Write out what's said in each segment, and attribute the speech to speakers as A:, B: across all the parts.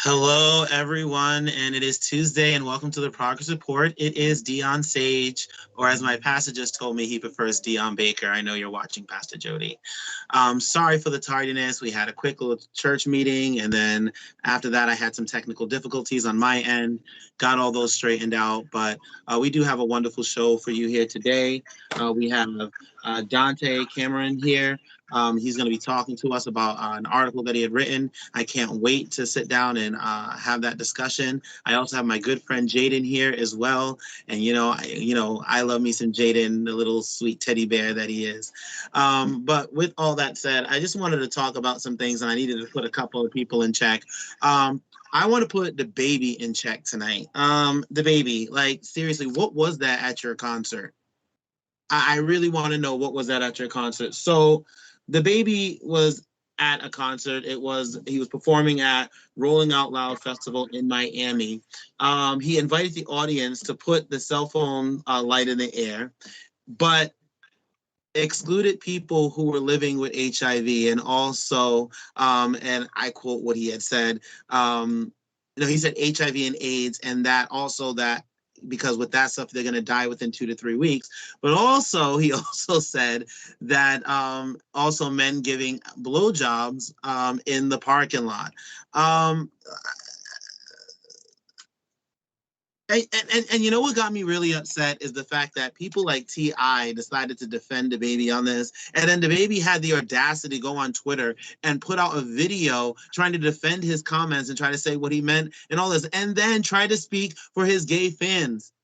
A: Hello, everyone, and it is Tuesday, and welcome to the Progress Report. It is Dion Sage, or as my pastor just told me, he prefers Dion Baker. I know you're watching, Pastor Jody. Sorry for the tardiness. We had a quick little church meeting, and then after that, I had some technical difficulties on my end. Got all those straightened out, but we do have a wonderful show for you here today. We have Donte Carmon here. He's going to be talking to us about an article that he had written. I can't wait to sit down and have that discussion. I also have my good friend Jaden here as well, and I love me some Jaden, the little sweet teddy bear that he is. But with all that said, I just wanted to talk about some things, and I needed to put a couple of people in check. I want to put the baby in check tonight. The baby, like seriously, what was that at your concert? I really want to know what was that at your concert. So the baby was at a concert. He was performing at Rolling Out Loud Festival in Miami. He invited the audience to put the cell phone light in the air, but excluded people who were living with HIV, and also, and I quote what he had said. He said HIV and AIDS, and that also that because with that stuff they're going to die within 2 to 3 weeks. But also, he also said that also men giving blowjobs in the parking lot. Um, and you know what got me really upset is the fact that people like T.I. decided to defend the baby on this. And then the baby had the audacity to go on Twitter and put out a video trying to defend his comments and try to say what he meant and all this, and then try to speak for his gay fans.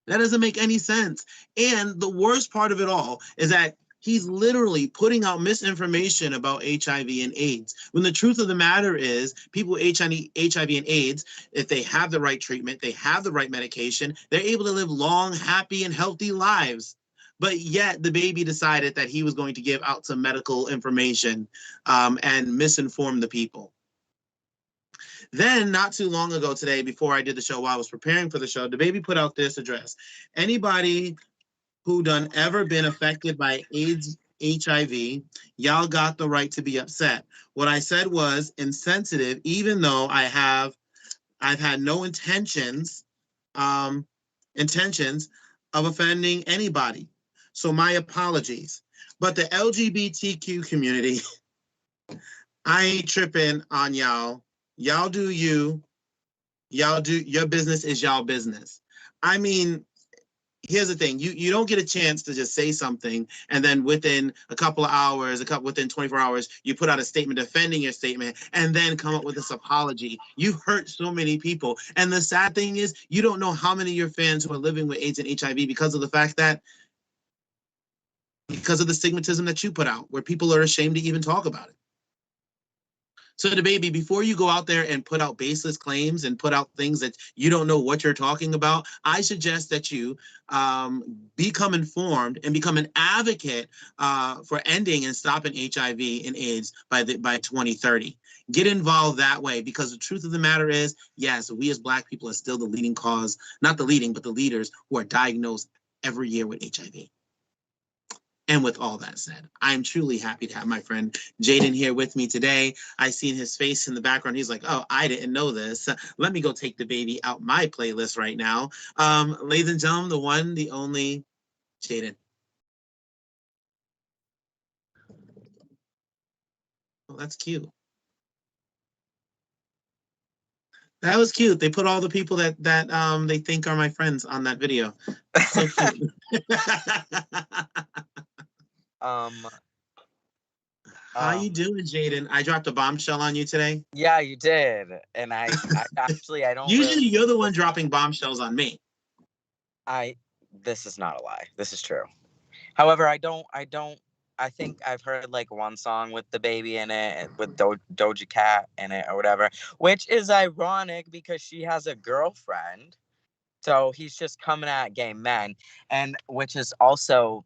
A: That doesn't make any sense. And the worst part of it all is that he's literally putting out misinformation about HIV and AIDS. When the truth of the matter is, people with HIV and AIDS, if they have the right treatment, they have the right medication, they're able to live long, happy, and healthy lives. But yet the baby decided that he was going to give out some medical information and misinform the people. Then, not too long ago today, before I did the show, while I was preparing for the show, the baby put out this address. Anybody who done ever been affected by AIDS, HIV, y'all got the right to be upset. What I said was insensitive, even though I've had no intentions of offending anybody. So my apologies. But the LGBTQ community, I ain't tripping on y'all. Y'all do you. Y'all do your business is y'all business. I mean, here's the thing. You don't get a chance to just say something and then within a couple of hours, within 24 hours, you put out a statement defending your statement and then come up with this apology. You hurt so many people. And the sad thing is you don't know how many of your fans who are living with AIDS and HIV because of the fact that because of the stigmatism that you put out, where people are ashamed to even talk about it. So the baby, before you go out there and put out baseless claims and put out things that you don't know what you're talking about, I suggest that you become informed and become an advocate for ending and stopping HIV and AIDS by 2030. Get involved that way, because the truth of the matter is, yes, we as Black people are still the leading cause, not the leading, but the leaders who are diagnosed every year with HIV. And with all that said, I'm truly happy to have my friend Jaden here with me today. I seen his face in the background. He's like, oh, I didn't know this. Let me go take the baby out my playlist right now. Ladies and gentlemen, the one, the only Jaden. Oh, that's cute. That was cute. They put all the people that they think are my friends on that video. So cute. How you doing, Jaden? I dropped a bombshell on you today.
B: Yeah, you did, and I actually I don't.
A: Usually,
B: really...
A: you're the one dropping bombshells on me.
B: This is not a lie. This is true. However, I don't. I think I've heard like one song with the baby in it, with Doja Cat in it or whatever, which is ironic because she has a girlfriend. So he's just coming at gay men, and which is also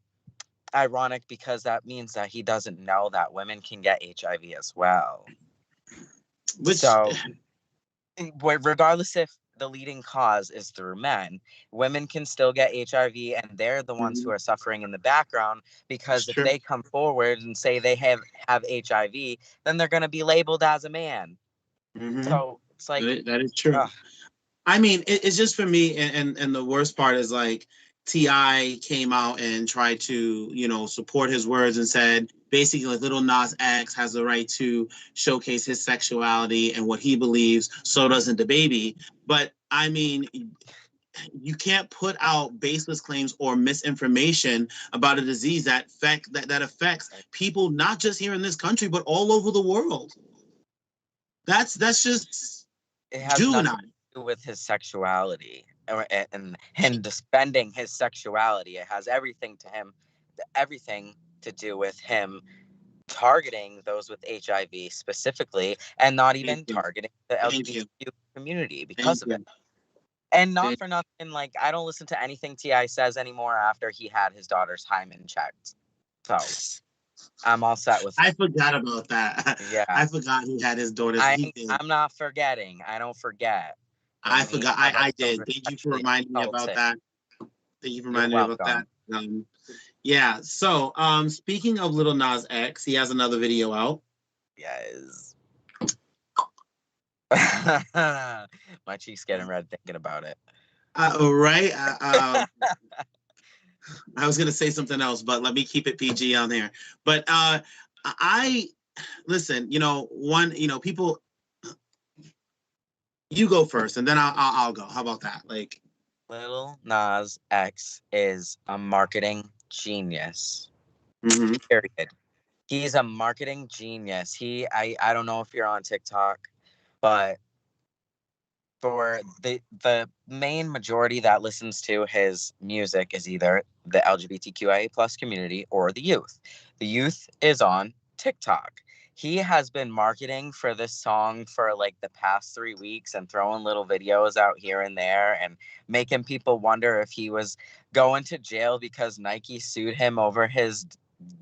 B: ironic because that means that he doesn't know that women can get HIV as well.
A: Which,
B: so, regardless if the leading cause is through men, women can still get HIV, and they're the ones who are suffering in the background, because if they come forward and say they have HIV, then they're going to be labeled as a man.
A: Mm-hmm.
B: So it's like,
A: that is true. I mean, it's just for me, and the worst part is like T.I. came out and tried to, support his words and said basically like Lil Nas X has the right to showcase his sexuality and what he believes, so doesn't the baby. But I mean, you can't put out baseless claims or misinformation about a disease that affects people not just here in this country but all over the world. That's just
B: it has
A: juvenile.
B: Nothing to do with his sexuality and him defending his sexuality. It has everything to do with him targeting those with HIV specifically, and not
A: Thank
B: even
A: you.
B: targeting the
A: Thank you.
B: LGBTQ community
A: Thank
B: because of it.
A: you.
B: And not
A: Thank
B: for nothing, like I don't listen to anything Ti says anymore after he had his daughter's hymen checked. So I'm all set with
A: I
B: him.
A: forgot about that.
B: Yeah,
A: I forgot he had his daughters. He did.
B: I'm not forgetting. I don't forget
A: I
B: when me
A: forgot.
B: and my
A: I did.
B: children
A: Thank you for
B: sexually
A: reminding me about
B: assaulted.
A: that. Thank you for
B: You're
A: reminding me about that.
B: welcome.
A: Yeah. So, speaking of Little Nas X, he has another video out.
B: Yes. My cheeks getting red thinking about it.
A: Right. I was gonna say something else, but let me keep it PG on there. But I listen. People. You go first, and then I'll go. How about that? Like,
B: Little Nas X is a marketing genius.
A: mhm.
B: Period. He's a marketing genius. I don't know if you're on TikTok, but for the main majority that listens to his music is either the LGBTQIA plus community or the youth. The youth is on TikTok. He has been marketing for this song for like the past 3 weeks and throwing little videos out here and there and making people wonder if he was going to jail because Nike sued him over his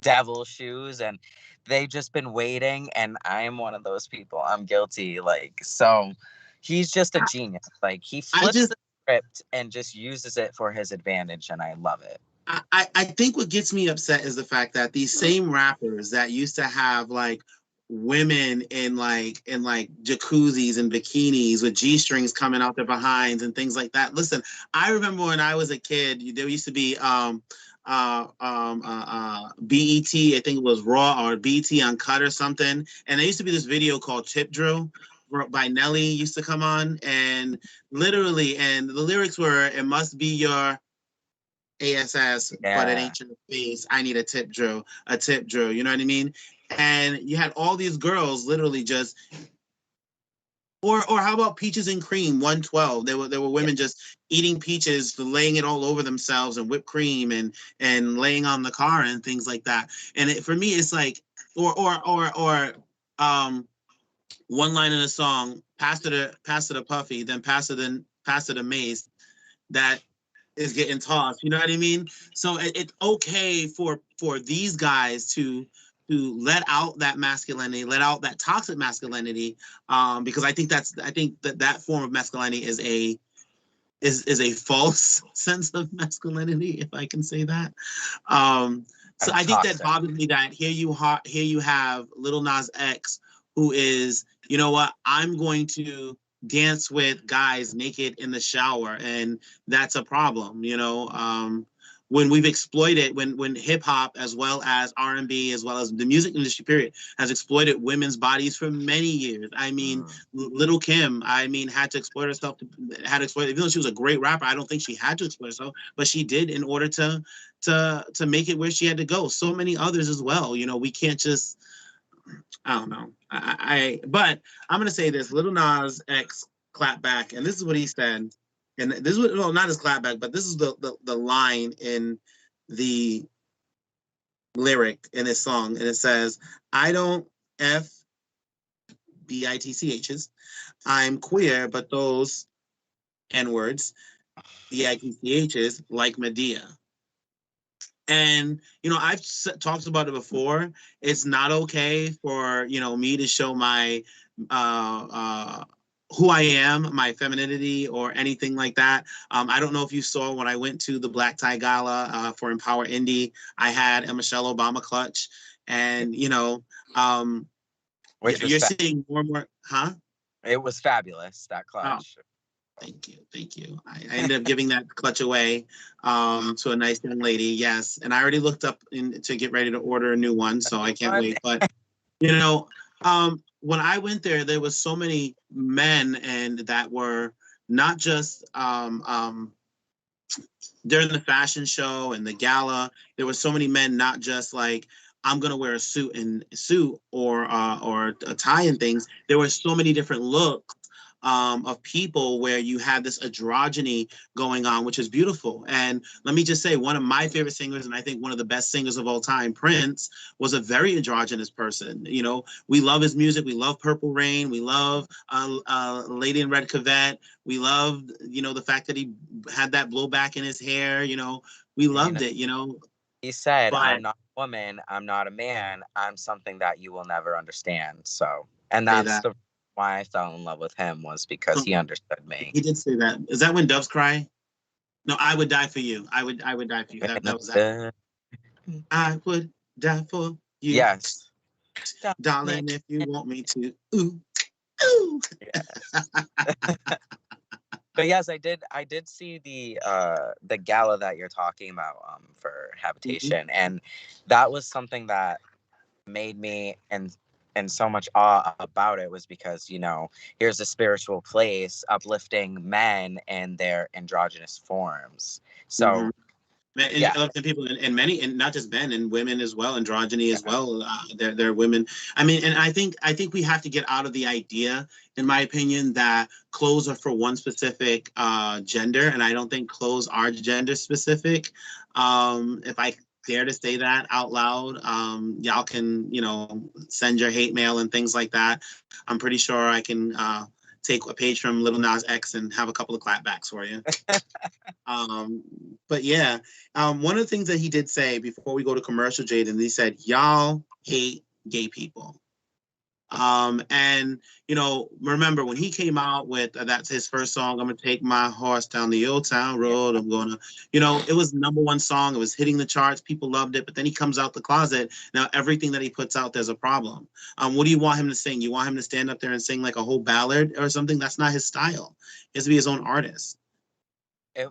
B: devil shoes, and they've just been waiting, and I'm one of those people. I'm guilty. Like, so he's just a genius. Like, he
A: I
B: flips
A: just
B: the script and just uses it for his advantage, and I love it.
A: I think what gets me upset is the fact that these same rappers that used to have like women in like jacuzzis and bikinis with g-strings coming out their behinds and things like that. Listen, I remember when I was a kid, there used to be BET, I think it was Raw or BET Uncut or something, and there used to be this video called Tip Drill by Nelly used to come on, and literally, and the lyrics were, "It must be your ASS, but it
B: Yeah.
A: ain't your face. I need a tip drill." You know what I mean? And you had all these girls literally just, or how about peaches and cream 112? There were
B: Yeah.
A: women just eating peaches, laying it all over themselves, and whipped cream, and laying on the car and things like that. And for me, it's like, or one line in a song, pass it to Puffy, then pass it to Mace. That is getting tossed. You know what I mean? So it's okay for these guys to let out that masculinity, let out that toxic masculinity, because I think that form of masculinity is a false sense of masculinity, if I can say that. Um, so
B: I'm
A: I think that
B: toxic.
A: bothers me that here you have Little Nas X, who is, you know what, I'm going to dance with guys naked in the shower, and that's a problem. When we've exploited, when hip hop as well as R&B as well as the music industry period has exploited women's bodies for many years. I mean,
B: Mm.
A: Little Kim, I mean, had to exploit herself, had to exploit, even though she was a great rapper, I don't think she had to exploit herself, but she did in order to make it where she had to go. So many others as well. We can't just, I don't know. But I'm gonna say this: Little Nas X clap back, and this is what he said, and this is what, well, not his clap back, but this is the line in the lyric in his song, and it says, "I don't f bitch's. I'm queer, but those n words, bitch's, like Medea." And I've talked about it before. It's not okay for me to show my uh, uh, who I am, my femininity, or anything like that. I don't know if you saw when I went to the Black Tie Gala for Empower Indie, I had a Michelle Obama clutch, and
B: Which was
A: you're seeing more and more, huh?
B: it was fabulous, that
A: Oh,
B: clutch.
A: thank you, thank you. I ended up giving that clutch away to a nice young lady. Yes, and I already looked up to get ready to order a new one, so I can't
B: One.
A: wait. But when I went there, there was so many men, and that were not just during the fashion show and the gala. There were so many men, not just like, I'm gonna wear a suit or a tie and things. There were so many different looks of people where you have this androgyny going on, which is beautiful. And let me just say, one of my favorite singers, and I think one of the best singers of all time, Prince, was a very androgynous person. You know, we love his music. We love Purple Rain. We love Lady in Red Corvette. We loved, you know, the fact that he had that blowback in his hair. You know, we
B: And,
A: loved it. You know,
B: he said,
A: but
B: I'm not a woman, I'm not a man, I'm something that you will never understand. So, and
A: say
B: that's
A: that.
B: the why I fell in love with him, was because
A: So
B: he understood me.
A: he did say that. Is that when doves cry? No, I would die for you. I would die for you. That was that. I would die for you,
B: Yes.
A: darling, if you want me to. Ooh, ooh.
B: But yes, I did see the gala that you're talking about for
A: Mhm.
B: Habitation, and that was something that made me and so much awe about it, was because, you know, here's a spiritual place uplifting men in their androgynous forms.
A: Mhm.
B: So yeah,
A: And people, and many, and not just men and women as well, androgyny as
B: yeah,
A: well. They're women. I mean, and I think we have to get out of the idea, in my opinion, that clothes are for one specific gender, and I don't think clothes are gender specific. If I dare to say that out loud, y'all can, you know, send your hate mail and things like that. I'm pretty sure I can take a page from Little Nas X and have a couple of clapbacks for you. Um, but yeah, one of the things that he did say before we go to commercial, Jaden, he said, "Y'all hate gay people." And you know, remember when he came out with that's his first song, "I'm gonna take my horse down the old town
B: yeah.
A: road. I'm gonna," you know, it was number one song. It was hitting the charts. People loved it. But then he comes out the closet. Now everything that he puts out, there's a problem. What do you want him to sing? You want him to stand up there and sing like a whole ballad or something? That's not his style. He has to be his own artist.
B: it,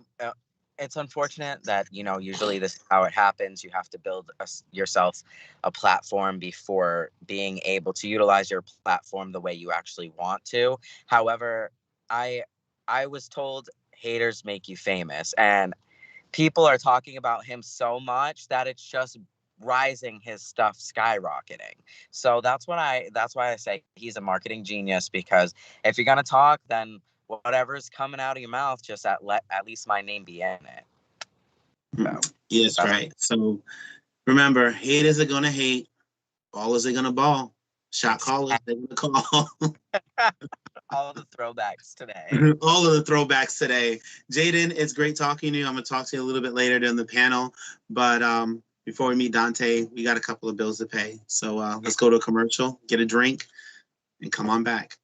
B: it's unfortunate that, you know, usually this is how it happens. You have to build yourself a platform before being able to utilize your platform the way you actually want to. However, i I was told haters make you famous, and people are talking about him so much that it's just rising his stuff skyrocketing. So that's why I say he's a marketing genius, because if you're going to talk, then whatever's coming out of your mouth, just at least my name be in it. So
A: Yes,
B: that's
A: right. So remember, haters are gonna hate, ballers are gonna ball, shot callers
B: exactly
A: they're gonna call.
B: all the throwbacks today.
A: All of the throwbacks today. Jaden, it's great talking to you. I'm gonna talk to you a little bit later during the panel, but before we meet Donte, we got a couple of bills to pay. So let's go to a commercial, get a drink, and come on back.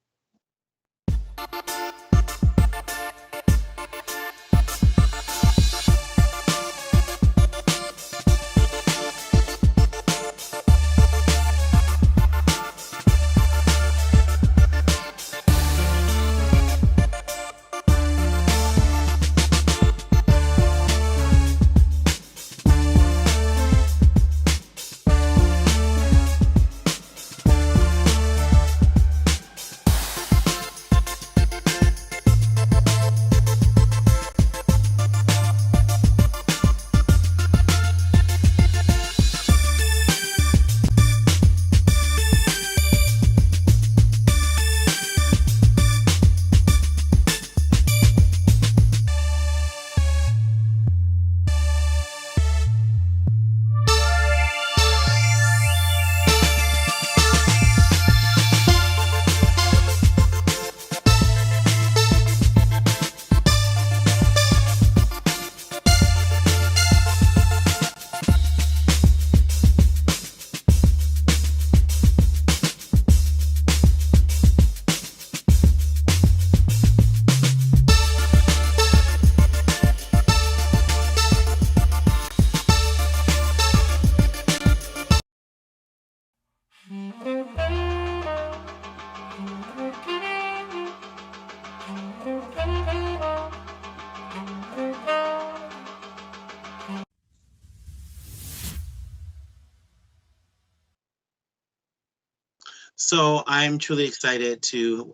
A: So I'm truly excited to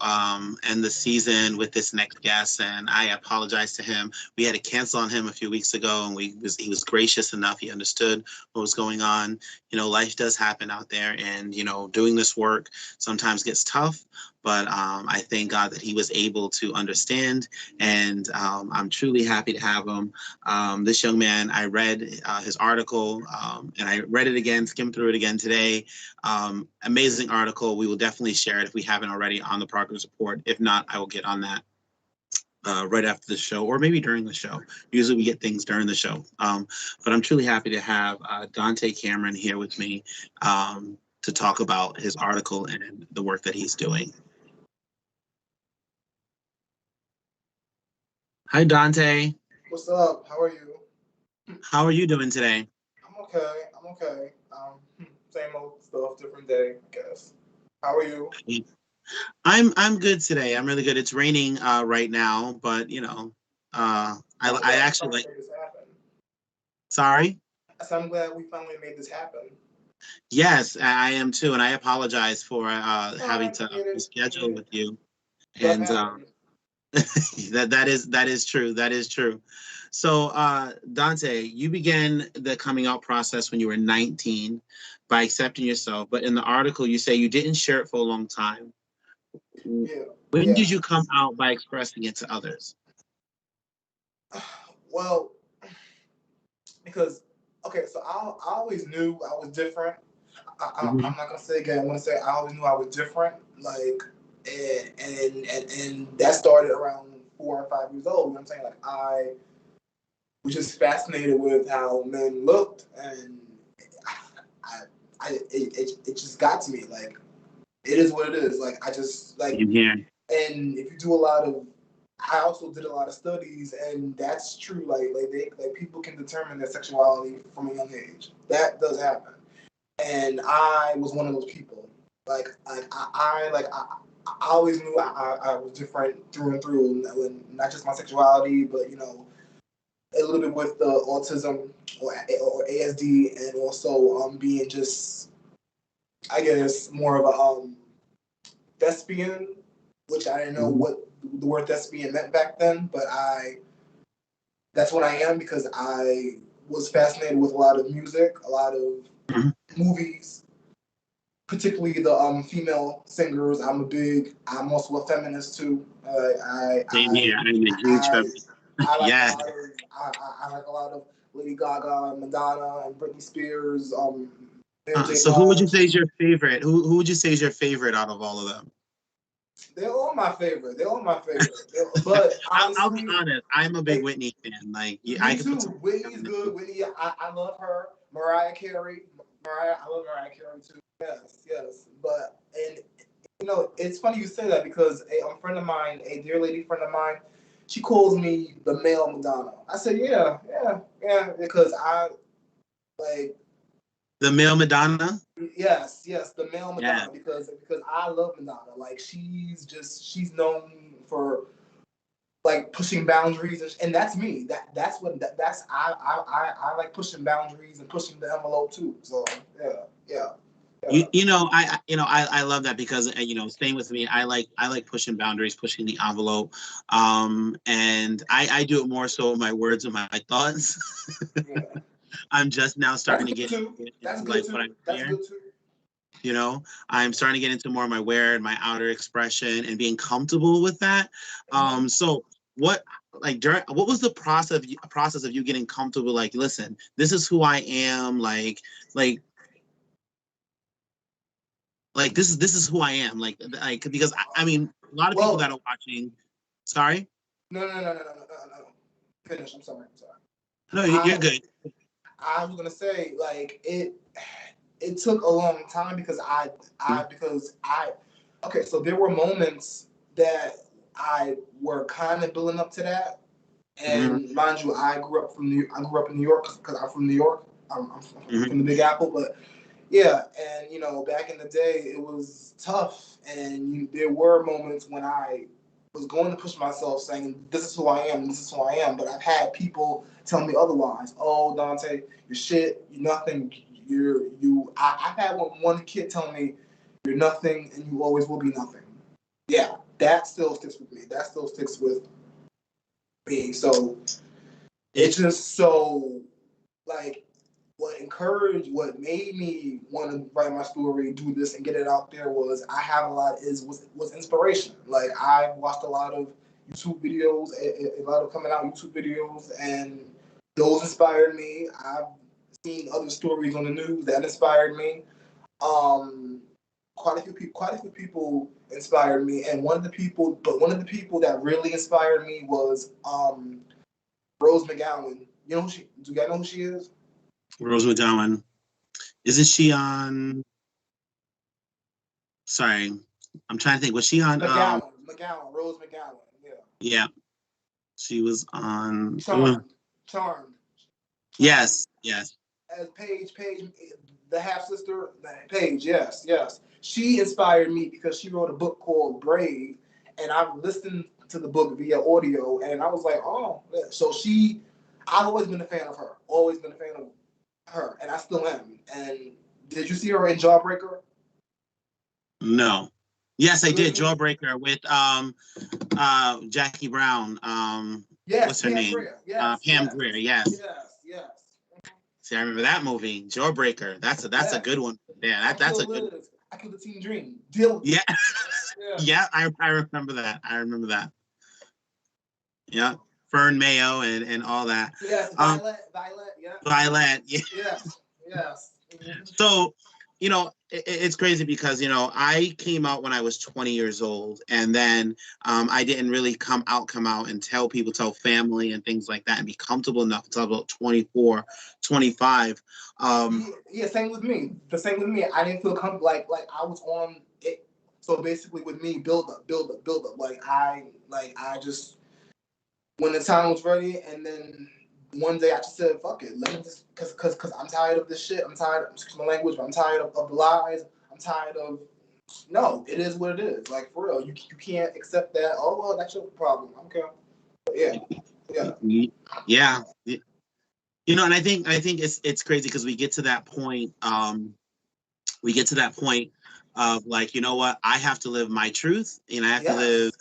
A: end the season with this next guest, and I apologize to him. We had to cancel on him a few weeks ago, and he was gracious enough. He understood what was going on. You know, life does happen out there, and you know, doing this work sometimes gets tough. but I thank God that he was able to understand, and I'm truly happy to have him. This young man, I read his article, and I read it again, skimmed through it again today. Amazing article. We will definitely share it if we haven't already on the progress report. If not, I will get on that right after the show, or maybe during the show. Usually we get things during the show. But I'm truly happy to have Donte Carmon here with me to talk about his article and the work that he's doing. Hi, Donte.
C: What's up? How are you?
A: How are you doing today?
C: I'm okay. I'm okay. Same old stuff, different day, I guess. How are you?
A: I'm good today. I'm really good. It's raining right now, but
C: I'm
A: I
C: glad we
A: actually
C: finally
A: like.
C: made this happen.
A: Sorry.
C: So I'm glad we finally made this happen.
A: Yes, I am too, and I apologize for
C: It's
A: having
C: fine.
A: to
C: I get it. I get
A: reschedule with
C: it.
A: you.
C: Does
A: And
C: happen.
A: that is true. That is true. So, Donte, you began the coming out process when you were 19 by accepting yourself, but in the article you say you didn't share it for a long time.
C: Yeah.
A: When
C: Yeah.
A: did you come out by expressing it to others?
C: Well, because okay, so I always knew I was different.
A: Hmm.
C: I'm not gonna say again. I'm gonna say I always knew I was different. Like, and that started around 4 or 5 years old. You know what I'm saying? Like I was just fascinated with how men looked, and I, it just got to me. Like, it is what it is. Like, I just like,
A: Same here.
C: and if you do a lot of, I also did a lot of studies, and that's true. Like people can determine their sexuality from a young age. That does happen, and I was one of those people. I always knew I was different through and through, not just my sexuality, but a little bit with the autism or ASD, and also being just, I guess, more of a thespian, which I didn't know
A: Mhm.
C: what the word thespian meant back then, but that's what I am because I was fascinated with a lot of music, a lot of
A: Mhm.
C: movies, particularly the female singers. I'm also a feminist too.
A: Same here. I'm a huge
C: I,
A: fan.
C: I like a
A: Yeah.
C: lot of, I like a lot of Lady Gaga and Madonna and Britney Spears, Mary J.
A: So who would you
C: Blige.
A: say is your favorite? Who would you say is your favorite out of all of them?
C: They're all my favorite. They're all my favorite. But
A: I'll be
C: honestly,
A: honest. I'm a big
C: hey,
A: Whitney fan. Like I
C: me
A: could put
C: too.
A: some
C: Whitney's
A: on this.
C: good. Whitney, I love her. Mariah Carey. I love Mariah Carey too. Yes, yes. But and it's funny you say that because a friend of mine, a dear lady friend of mine, she calls me the male Madonna. I said, yeah, yeah, yeah, because I like,
A: The male Madonna.
C: yes, yes, the male
A: Yeah.
C: Madonna because I love Madonna. Like she's known for like pushing boundaries, and that's me. That's I like pushing boundaries and pushing the envelope too. So yeah, yeah, yeah.
A: I love that because same with me. I like pushing boundaries, pushing the envelope, and I do it more so with my words and my thoughts.
C: Yeah.
A: I'm just now
C: That's
A: starting to
C: good
A: get
C: too. That's
A: into
C: good
A: like what I
C: too. That's
A: wear.
C: good too.
A: I'm starting to get into more of my wear and my outer expression and being comfortable with that.
C: Mm-hmm.
A: So what what was the process of you getting comfortable? Like, listen, this is who I am. Like this is who I am. Like because I mean a lot of people that
C: Well,
A: are watching. Sorry,
C: no. Finish. I'm sorry. I'm sorry.
A: no, you're
C: I
A: good.
C: I was gonna say like it took a long time because I okay, so there were moments that I were kind of building up to that.
A: Hmm.
C: And mind you, I grew up in New York because I'm from New York. I'm
A: Hmm.
C: from the Big Apple, but yeah, and back in the day, it was tough, and there were moments when I was going to push myself, saying, "This is who I am. This is who I am." But I've had people tell me otherwise. Oh, Donte, you're shit. You're nothing. I've had one kid tell me, "You're nothing, and you always will be nothing." Yeah, that still sticks with me. That still sticks with me. So
A: It,
C: it's just so like what made me want to write my story, do this, and get it out there was I have a lot was inspiration. Like I've watched a lot of YouTube videos, a lot of coming out YouTube videos, and those inspired me. I've seen other stories on the news that inspired me. Um, quite a few people inspired me, and one of the people that really inspired me was Rose McGowan. You know who she? Do you guys know who she is?
A: Rose McGowan. Isn't she on? Sorry, I'm trying to think. Was she on?
C: Rose McGowan. Yeah.
A: Yeah, she was on.
C: Charmed.
A: Yes, yes.
C: As Paige, the half sister, Paige. Yes, yes. She inspired me because she wrote a book called Brave, and I've listened to the book via audio, and I was like, oh, so she. I've always been a fan of her. Always been a fan of her, and I still am. And did you see her in Jawbreaker?
A: No. Yes, I did. Jawbreaker with Jackie Brown.
C: Yes,
A: what's her
C: Pam
A: name?
C: Grier. Yes,
A: Pam
C: yes,
A: Grier. Yes.
C: yes, yes.
A: See, I remember that movie, Jawbreaker. That's a good one. Yeah, that's a good.
C: I killed the teen dream. Deal with
A: Yeah,
C: it.
A: yeah. I remember that. I remember that. Yeah, Fern Mayo and all that.
C: Yes, Violet. Yeah.
A: Violet. Yeah.
C: Yes, yes. Mm-hmm.
A: So, it's crazy because, I came out when I was 20 years old, and then I didn't really come out and tell family and things like that and be comfortable enough until about 24, 25.
C: Yeah, same with me. The same with me. I didn't feel comfortable. Like I was on it. So basically, with me, build up. I just when the time was ready, and then one day I just said, "Fuck it, let me just," because I'm tired of this shit. I'm tired. Excuse my language, but I'm tired of the lies. I'm tired of. No, it is what it is. Like for real, you can't accept that. Oh well, that's your problem. Okay. But yeah, yeah.
A: Yeah. And I think it's crazy because we get to that point. Of like, you know what? I have to live my truth, and I have to live.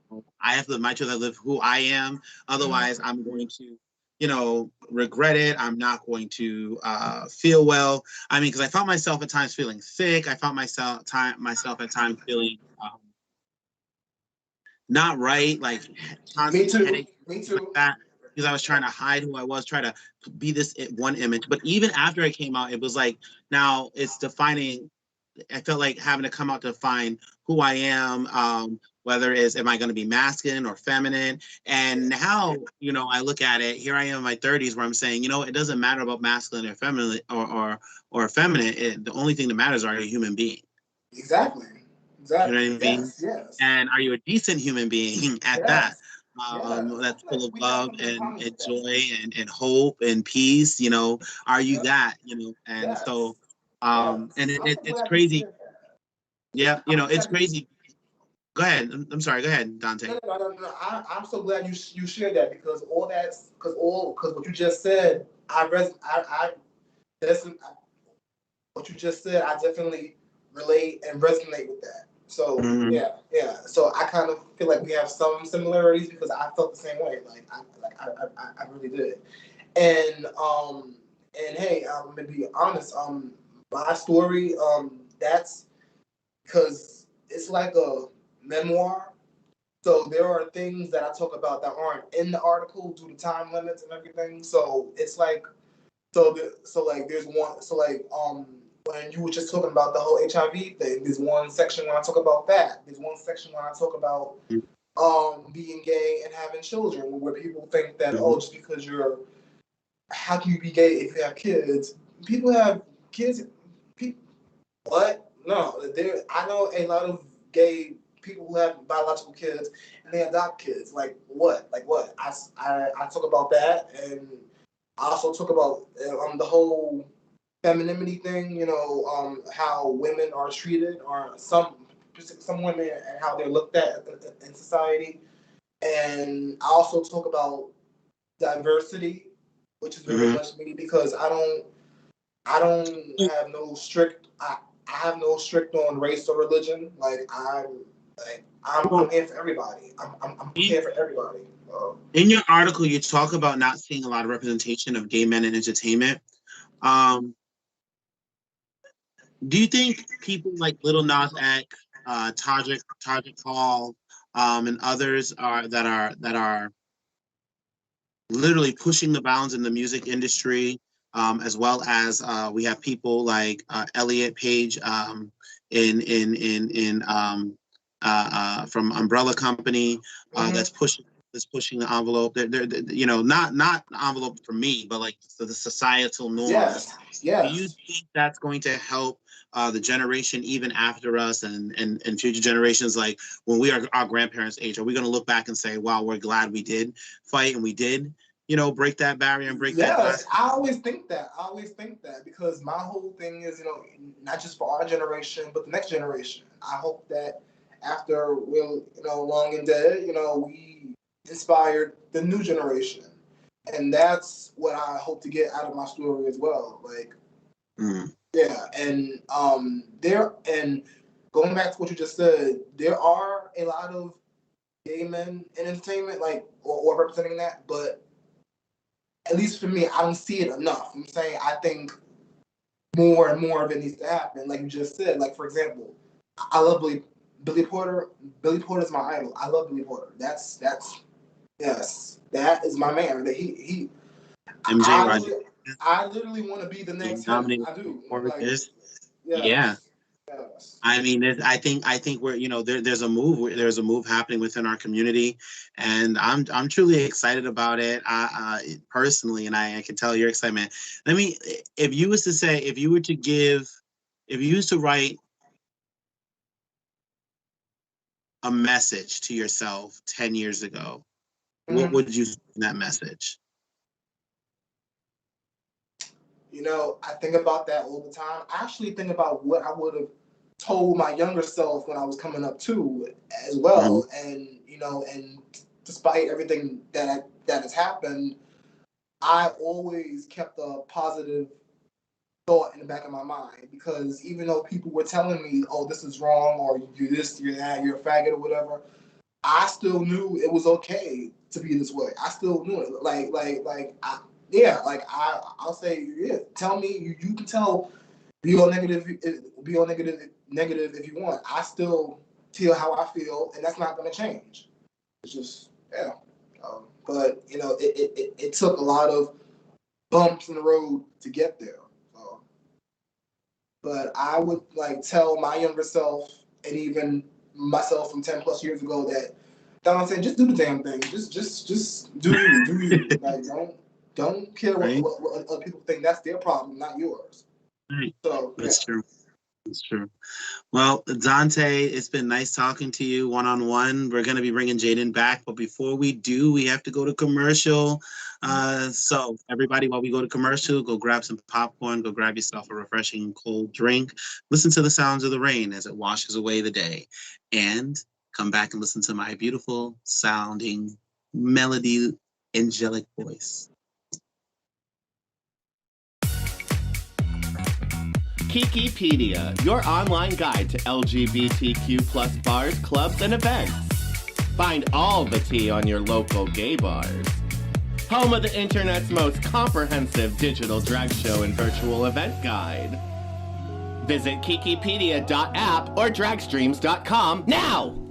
C: Yes.
A: I have to live my truth. I live who I am. Otherwise, I'm going to, regret it. I'm not going to feel well. I mean, because I found myself at times feeling sick. I found myself at times feeling not right, like
C: Me
A: constant
C: too.
A: headaches,
C: Me
A: things like
C: too.
A: that, because I was trying to hide who I was, try to be this one image. But even after I came out, it was like now it's defining. I felt like having to come out to define who I am, whether it's am I going to be masculine or feminine. And now, I look at it. Here I am in my 30s, where I'm saying, it doesn't matter about masculine or feminine or feminine. The only thing that matters are you a human being.
C: Exactly.
A: You know
C: Exactly.
A: what I mean?
C: Yes. Yes.
A: And are you a decent human being at that?
C: Yes. Yes.
A: That's full of
C: We have
A: love
C: something in common
A: and
C: with that.
A: joy and hope and peace. Are you
C: Yes.
A: that? And
C: Yes.
A: so,
C: Yes.
A: and
C: I'm so
A: it's
C: glad you
A: crazy.
C: shared that.
A: Yeah,
C: I'm so
A: it's
C: glad you.
A: crazy. Go ahead. I'm sorry. Go ahead, Dante.
C: No. I'm so glad you shared that because because what you just said, I listen. What you just said, I definitely relate and resonate with that. So
A: Mm-hmm.
C: yeah. So I kind of feel like we have some similarities because I felt the same way. I really did. And hey, I'm gonna be honest. My story, that's because it's like a memoir. So there are things that I talk about that aren't in the article due to time limits and everything. So it's like there's one when you were just talking about the whole HIV thing, there's one section when I talk about that. There's one section when I talk about being gay and having children, where people think that
A: Mm-hmm.
C: just because you're how can you be gay if you have kids? People have kids. People, what? No, I know a lot of gay people who have biological kids and they adopt kids. Like what? Like what? I talk about that, and I also talk about the whole femininity thing. How women are treated, or some women, and how they're looked at in society. And I also talk about diversity, which is very
A: Mm-hmm.
C: much me because I don't have no strict. I have no strict on race or religion. I'm here for everybody. I'm here for everybody.
A: In your article, you talk about not seeing a lot of representation of gay men in entertainment. Um, do you think people like Little Nas X, Tajik Hall, and others are literally pushing the bounds in the music industry, as well as we have people like Elliot Page from Umbrella Company that's pushing the envelope. Not the envelope for me, but like the societal norms.
C: Yes,
A: Do you
C: yes.
A: think that's going to help the generation even after us and future generations, like when we are our grandparents' age? Are we going to look back and say, wow, we're glad we did fight and we did, break that barrier and break that glass?
C: I always think that. I always think that because my whole thing is, not just for our generation, but the next generation. I hope that after we're, long and dead, we inspired the new generation. And that's what I hope to get out of my story as well. Like, yeah, and going back to what you just said, there are a lot of gay men in entertainment, like or representing that, but at least for me, I don't see it enough. I'm saying I think more and more of it needs to happen. Like you just said, like for example, I love Billy Porter. Billy Porter is my idol. I love Billy Porter. That's yes, that is my man. That he
A: MJ
C: I literally want to be the next him. I do. Like,
A: yes.
C: yes,
A: Yeah.
C: yes.
A: I mean, I think we're there's a move happening within our community, and I'm truly excited about it. Personally, and I can tell your excitement. If you was to write a message to yourself 10 years ago, what would you say in that message?
C: I think about that all the time. I actually think about what I would have told my younger self when I was coming up too, as well. And and despite everything that has happened, I always kept a positive thought in the back of my mind, because even though people were telling me, "Oh, this is wrong," or "You this, you're that, you're a faggot," or whatever, I still knew it was okay to be this way. I still knew it. I'll say, yeah. Tell me, you can tell. Be all negative if you want. I still feel how I feel, and that's not going to change. It's just but it took a lot of bumps in the road to get there. But I would tell my younger self, and even myself from 10+ years ago, that I'm saying, just do the damn thing. Just do you. Like don't care what other people think. That's their problem, not yours.
A: Right.
C: So
A: That's true. That's true. Well, Donte, it's been nice talking to you one-on-one. We're going to be bringing Jaden back, but before we do, we have to go to commercial. So everybody, while we go to commercial, go grab some popcorn, go grab yourself a refreshing cold drink, listen to the sounds of the rain as it washes away the day, and come back and listen to my beautiful sounding melody, angelic voice.
D: Kikipedia, your online guide to LGBTQ plus bars, clubs, and events. Find all the tea on your local gay bars. Home of the internet's most comprehensive digital drag show and virtual event guide. Visit kikipedia.app or dragstreams.com now!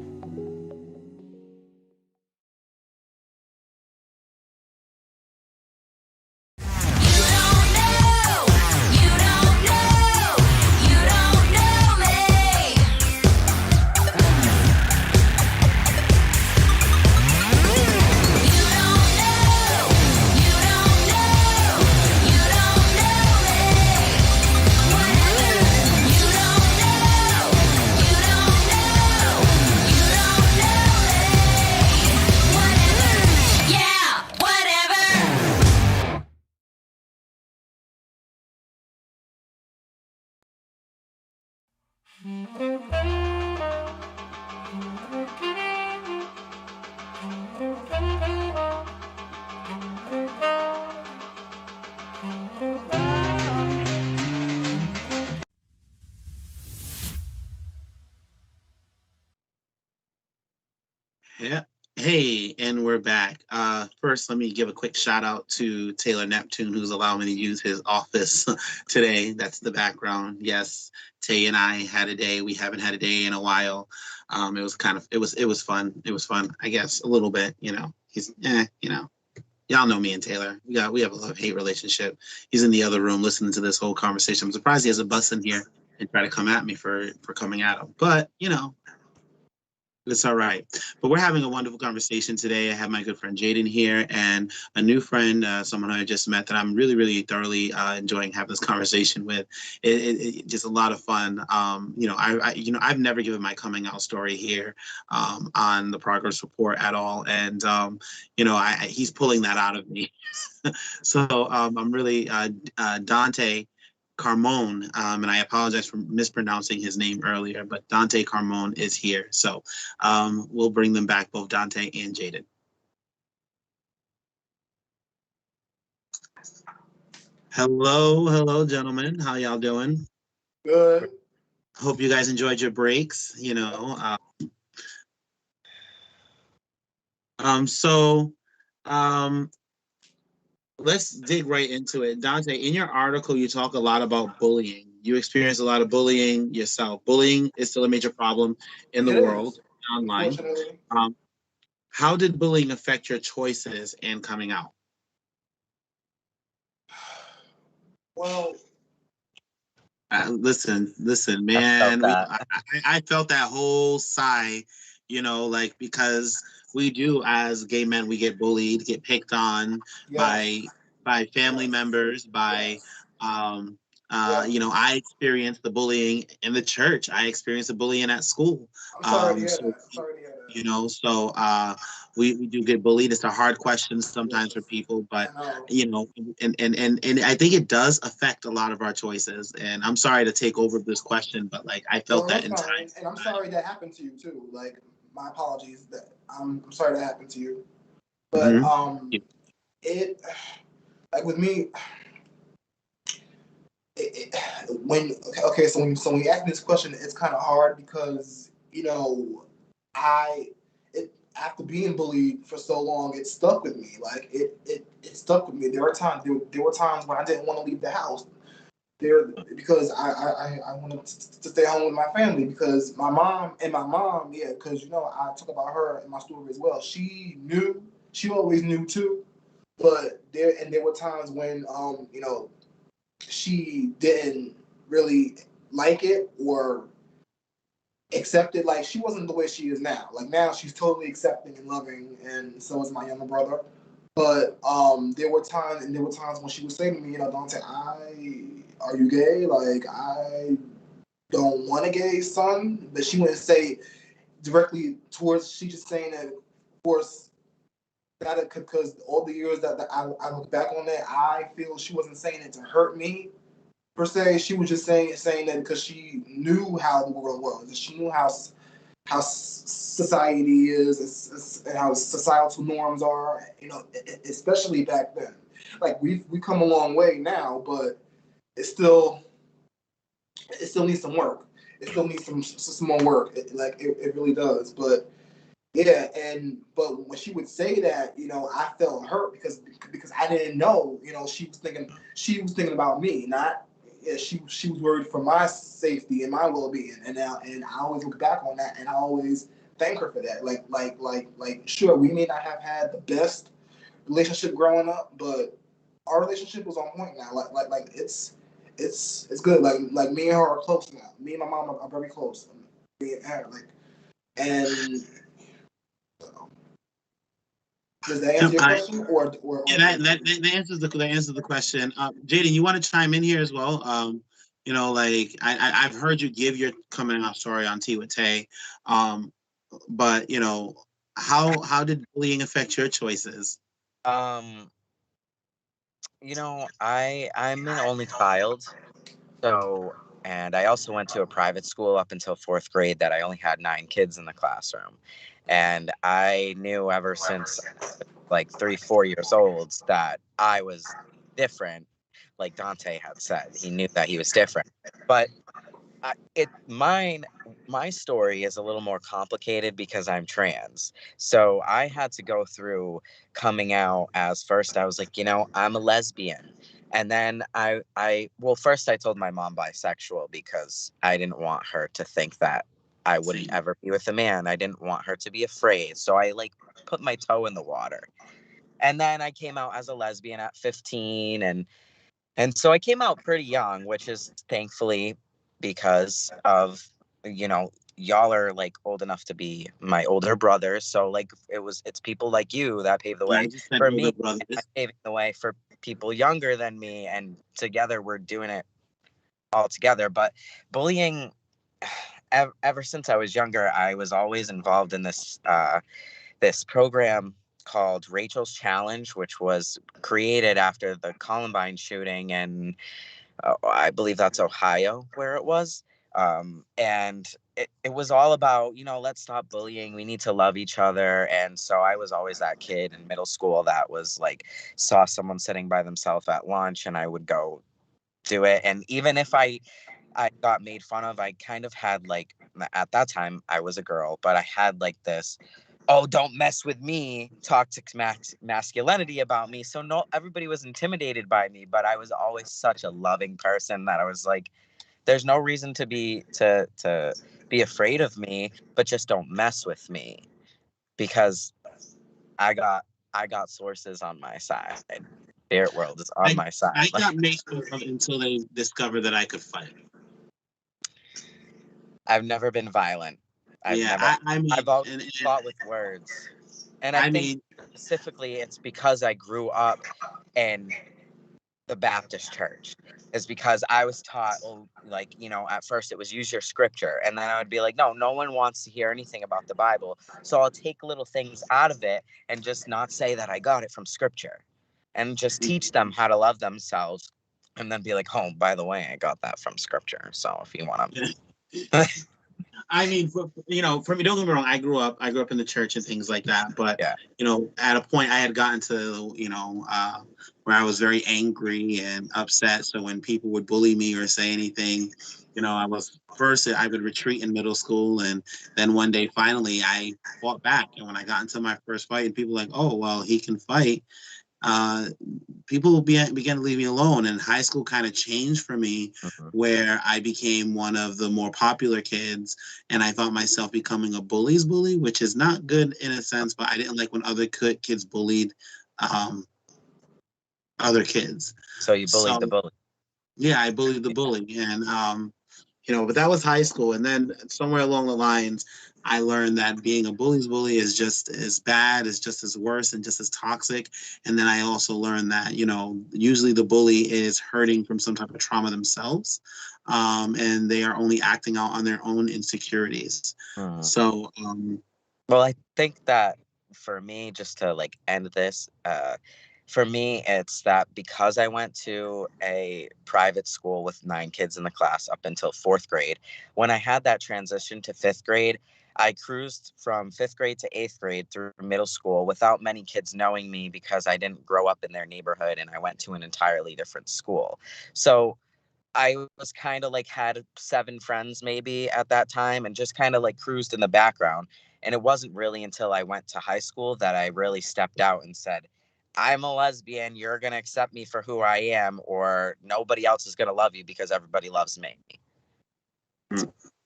A: we're back. First, let me give a quick shout out to Taylor Neptune, who's allowing me to use his office today. That's the background. Yes, Tay and I had a day. We haven't had a day in a while. It was fun. It was fun, I guess, a little bit. He's y'all know me and Taylor. We have a love-hate relationship. He's in the other room listening to this whole conversation. I'm surprised he hasn't bust in here and try to come at me for coming at him. But it's all right. But we're having a wonderful conversation today. I have my good friend Jaden here and a new friend, someone I just met that I'm really, really thoroughly enjoying having this conversation with. Just a lot of fun. I've never given my coming out story here on the progress report at all, and he's pulling that out of me. So I'm really Donte Carmon, and I apologize for mispronouncing his name earlier, but Donte Carmon is here. So we'll bring them back, both Donte and Jaden. Hello, gentlemen. How y'all doing?
C: Good.
A: Hope you guys enjoyed your breaks. So let's dig right into it. Donte, in your article, you talk a lot about bullying. You experience a lot of bullying yourself. Bullying is still a major problem in the world, online.
C: Unfortunately.
A: How did bullying affect your choices and coming out?
C: Well,
A: listen, man.
B: I
A: felt that whole sigh, because we do, as gay men, we get bullied, get picked on
C: yes.
A: by family
C: Yes.
A: members, by
C: Yes.
A: I experienced the bullying in the church. I experienced the bullying at school.
C: I'm sorry to hear
A: So
C: that. Sorry to hear that.
A: so we do get bullied. It's a hard question sometimes for
C: Yes.
A: people, but
C: I know.
A: and I think it does affect a lot of our choices. And I'm sorry to take over this question, but like I felt
C: No,
A: that
C: that's
A: in
C: fine.
A: time.
C: And I'm sorry that happened to you too. Like, my apologies that I'm sorry that happened to you. But
A: Mm-hmm.
C: it like with me, when okay, so when you ask me this question, it's kind of hard because I it after being bullied for so long, it stuck with me. Like it stuck with me. There were times when I didn't want to leave the house there because I wanted to stay home with my family because my mom, yeah, because I talk about her in my story as well. She always knew too, but there were times when she didn't really like it or accept it. Like, she wasn't the way she is now. Like, now she's totally accepting and loving, and so is my younger brother. But there were times when she would say to me, Dante, are you gay? Like, I don't want a gay son. But she wouldn't say directly towards. She just saying that, of course, that because all the years that I look back on that, I feel she wasn't saying it to hurt me per se. She was just saying that because she knew how the world was, and she knew how society is, and how societal norms are. Especially back then. Like, we come a long way now, but it still needs some work. It still needs some more work. It really does. But yeah, but when she would say that, I felt hurt because I didn't know, she was thinking about me, not yeah, she was worried for my safety and my well being, and I always look back on that, and I always thank her for that. Like sure, we may not have had the best relationship growing up, but our relationship is on point now. Like it's good. Like me and her are close now. Me and my mom are very close. Me and her, and does that answer your question, or
A: Yeah, that answers the question. Jaden, you want to chime in here as well? Like I've heard you give your coming out story on Tea with Tay, but how did bullying affect your choices?
B: I'm an only child, so, and I also went to a private school up until fourth grade that I only had 9 kids in the classroom, and I knew ever since like 3, 4 years old that I was different. Like Dante had said, he knew that he was different, but My story is a little more complicated because I'm trans. So I had to go through coming out. As first I was like, I'm a lesbian. And then well, first I told my mom bisexual because I didn't want her to think that I wouldn't ever be with a man. I didn't want her to be afraid. So I like put my toe in the water. And then I came out as a lesbian at 15, and so I came out pretty young, which is thankfully because of, y'all are like old enough to be my older brother. So like it's people like you that paved the
A: Yeah,
B: way
A: I just said
B: for
A: older
B: me.
A: brothers.
B: And I'm paving the way for people younger than me. And together we're doing it all together. But bullying, ever since I was younger, I was always involved in this program called Rachel's Challenge, which was created after the Columbine shooting, and I believe that's Ohio where it was. And it was all about, let's stop bullying. We need to love each other. And so I was always that kid in middle school that was like, saw someone sitting by themselves at lunch and I would go do it. And even if I got made fun of, I kind of had like, at that time I was a girl, but I had like this, oh, don't mess with me, toxic masculinity about me. So no, everybody was intimidated by me, but I was always such a loving person that I was like, there's no reason to be afraid of me, but just don't mess with me, because I got I got sources on my side. Spirit world is on
A: I
B: my side.
A: I got made fun of until they discovered that I could fight.
B: I've never been violent. I've
A: Yeah,
B: never.
A: I mean,
B: I've always
A: and
B: fought with words, and I
A: I
B: think
A: mean,
B: specifically it's because I grew up in the Baptist church. Is because I was taught, oh, like, at first it was use your scripture, and then I would be like, no one wants to hear anything about the Bible, so I'll take little things out of it and just not say that I got it from scripture, and just teach them how to love themselves, and then be like, oh, by the way, I got that from scripture, so if you want to.
A: I mean, for me, don't get me wrong. I grew up in the church and things like that. But
B: Yeah.
A: At a point, I had gotten to where I was very angry and upset. So when people would bully me or say anything, I was first I would retreat in middle school, and then one day finally I fought back. And when I got into my first fight, and people were like, oh well, he can fight. Uh, People began to leave me alone, and high school kind of changed for me,
B: Mhm.
A: where I became one of the more popular kids, and I found myself becoming a bully's bully, which is not good in a sense, but I didn't like when other kids bullied um, other kids.
B: So you bullied the
A: So
B: bully.
A: yeah, I bullied the bully, and but that was high school, and then somewhere along the lines, I learned that being a bully's bully is just as bad, is just as worse, and just as toxic. And then I also learned that usually the bully is hurting from some type of trauma themselves, and they are only acting out on their own insecurities.
B: Mhm.
A: So
B: Well, I think that for me, just to like end this, for me, it's that because I went to a private school with 9 kids in the class up until 4th grade, when I had that transition to 5th grade, I cruised from 5th grade to 8th grade through middle school without many kids knowing me because I didn't grow up in their neighborhood and I went to an entirely different school. So I was kind of like had 7 friends maybe at that time and just kind of like cruised in the background. And it wasn't really until I went to high school that I really stepped out and said, I'm a lesbian. You're going to accept me for who I am, or nobody else is going to love you because everybody loves me.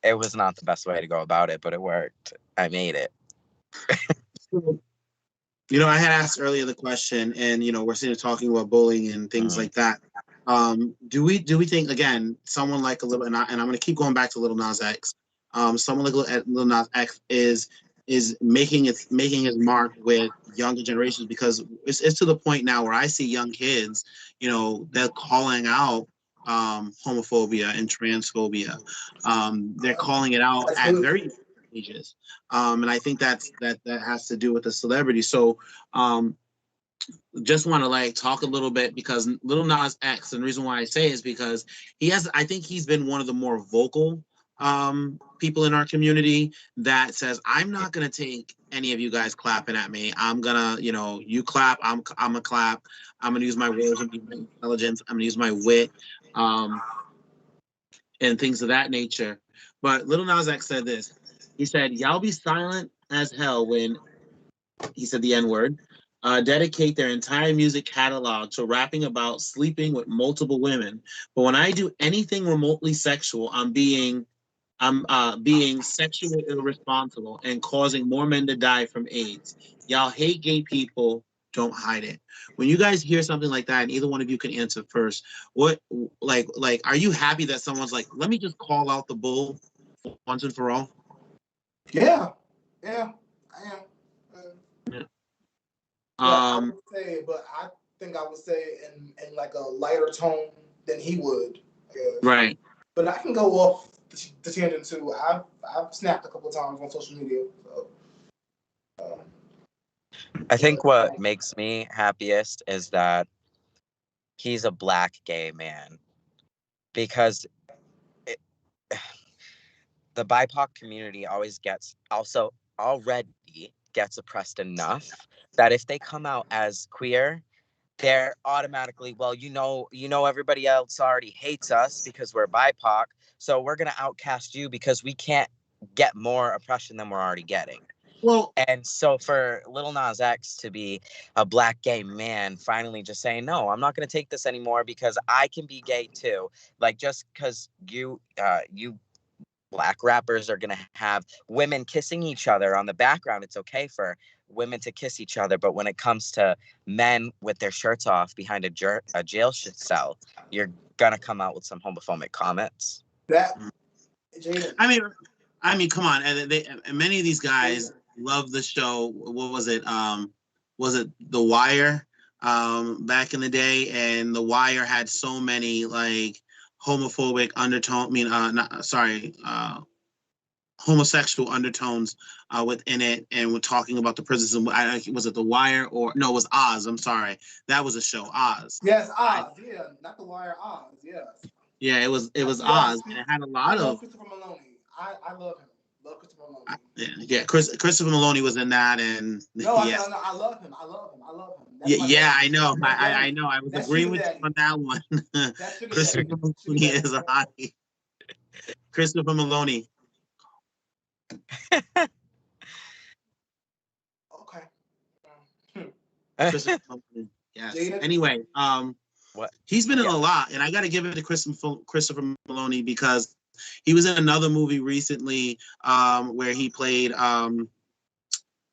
B: It was not the best way to go about it, but it worked. I made it.
A: I had asked earlier the question, and we're sitting here talking about bullying and things
B: Mhm.
A: like that. Do we think, again, someone like a little, and I'm going to keep going back to Little Nas X. Someone like Little Nas X is making his mark with younger generations, because it's to the point now where I see young kids, they're calling out homophobia and transphobia. They're calling it out
C: That's
A: at
C: beautiful.
A: very young ages. And I think that has to do with the celebrity. So um, just want to like talk a little bit, because Little Nas X, and the reason why I say is because I think he's been one of the more vocal people in our community that says, I'm not going to take any of you guys clapping at me. I'm gonna, you clap, I'm gonna clap. I'm gonna use my words, I'm gonna use my intelligence, I'm gonna use my wit. Um, and things of that nature. But Little Nas X said this. He said, "Y'all be silent as hell when," he said the N word, "dedicate their entire music catalog to rapping about sleeping with multiple women. But when I do anything remotely sexual, I'm being sexually irresponsible and causing more men to die from AIDS. Y'all hate gay people. Don't hide it." When you guys hear something like that, and either one of you can answer first, what are you happy that someone's like, let me just call out the bull once and for all?
C: Yeah, yeah, I am.
A: Yeah.
C: But I think I would say in like a lighter tone than he would. I guess.
A: Right.
C: But I can go off the tangent too. I've snapped a couple of times on social media. So,
B: I think what makes me happiest is that he's a black gay man, because it, the BIPOC community already gets oppressed enough that if they come out as queer, they're automatically, well, everybody else already hates us because we're BIPOC, so we're gonna outcast you because we can't get more oppression than we're already getting.
A: Well,
B: and so for Little Nas X to be a black gay man finally just saying, no, I'm not gonna take this anymore because I can be gay too. Like, just because you black rappers are going to have women kissing each other on the background, it's okay for women to kiss each other. But when it comes to men with their shirts off behind a jail cell, you're going to come out with some homophobic comments.
C: That, Jaden.
A: I mean, come on. And many of these guys love the show. What was it? Was it The Wire back in the day? And The Wire had so many like homophobic undertone. Homosexual undertones within it, and we're talking about the prisons. Was it The Wire or no? It was Oz. I'm sorry, that was a show, Oz.
C: Yes, Oz. Yeah, not The Wire. Oz. Yes.
A: Yeah, it was Oz, and it had a lot of.
C: Christopher Maloney. I love him. Love Christopher Maloney.
A: Christopher Maloney was in that, and
C: no,
A: yes.
C: no, I love him. I love him.
A: Yeah, I know. I know. I was agreeing with you on that one. Christopher Maloney is a hottie. Christopher Maloney.
C: Okay.
A: Christopher Maloney. Yes. Anyway,
B: what?
A: He's been in a lot, and I got to give it to Christopher Maloney because he was in another movie recently where he played. I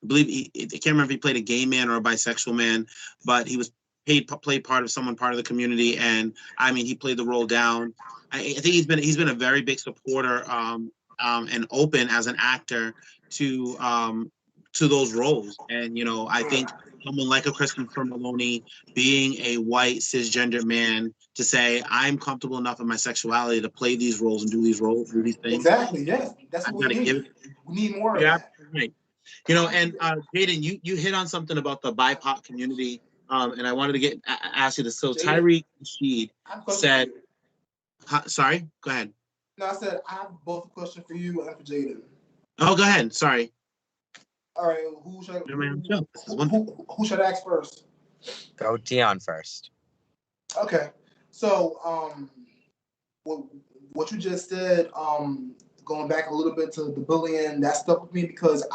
A: can't remember if he played a gay man or a bisexual man, but he was played part of the community, and I mean he played the role down. I think he's been a very big supporter and open as an actor to those roles, and I think someone like a Christopher Maloney, being a white cisgender man, to say I'm comfortable enough in my sexuality to play these roles and do these things.
C: Exactly. Yes, that's what we need. We need more of that.
A: Right. And Jaden, you hit on something about the BIPOC community, and I wanted to ask you this. So Tyreek Rashid said, sorry, go ahead.
C: No, I said I have both a question for you and for Jaden.
A: Oh, go ahead. Sorry.
C: All right, who should I ask first?
B: Go Dion first.
C: Okay, so what you just said, going back a little bit to the bullying, that stuck with me because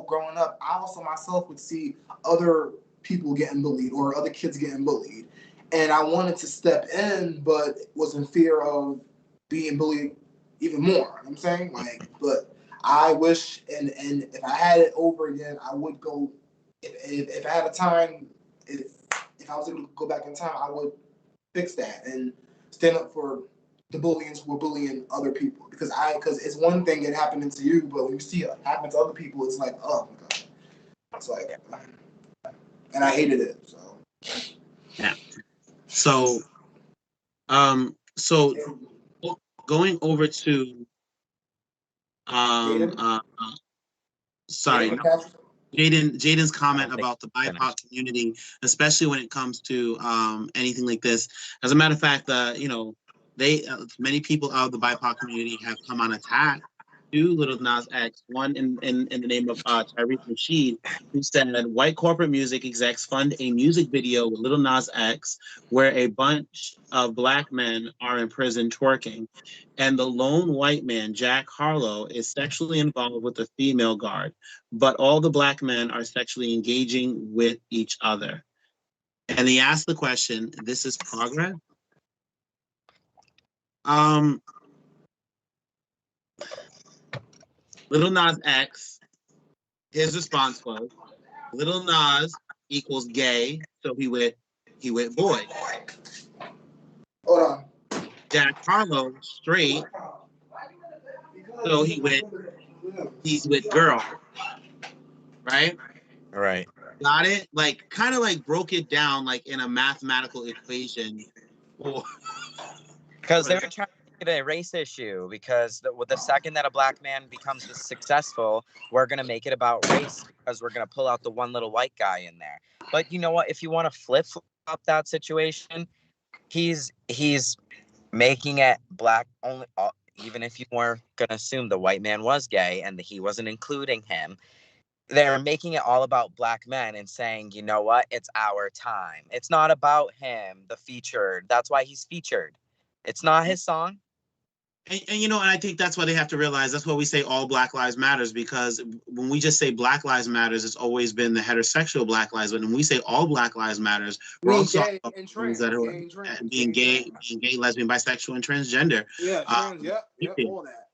C: growing up, I myself would see other people getting bullied or other kids getting bullied, and I wanted to step in, but was in fear of being bullied even more. You know what I'm saying, but I wish, and if I had it over again, I would go. If I had a time, if I was able to go back in time, I would fix that and stand up for the bullies who are bullying other people. Because it's one thing it happening to you, but when you see it happen to other people, it's like, oh my god, it's like, and I hated it. So
A: yeah. So going over to Jaden's comment about the BIPOC community, especially when it comes to anything like this. As a matter of fact, many people out of the BIPOC community have come on attack to Little Nas X, one in the name of Tyrese Rashid, who said white corporate music execs fund a music video with Little Nas X where a bunch of black men are in prison twerking, and the lone white man, Jack Harlow, is sexually involved with the female guard, but all the black men are sexually engaging with each other. And he asked the question, this is progress? Um, Little Nas X, his response was, Little Nas equals gay, so he went boy.
C: Hold on.
A: Jack Harlow straight, so he's with girl, right?
B: Right.
A: Got it? Like kind of like broke it down like in a mathematical equation.
B: Because they were trying to make it a race issue. Because with the second that a black man becomes successful, we're gonna make it about race because we're gonna pull out the one little white guy in there. But you know what? If you want to flip flop that situation, he's making it black only. Even if you were gonna assume the white man was gay and he wasn't including him, they're making it all about black men and saying, you know what? It's our time. It's not about him, the featured. That's why he's featured. It's not his song.
A: And I think that's why they have to realize that's why we say all Black Lives Matters, because when we just say Black Lives Matters, it's always been the heterosexual Black lives. But when we say all Black Lives Matters, we're also
C: gay and trans,
A: that are being gay, lesbian, bisexual, and transgender.
C: Yeah, trans. Yep, all that.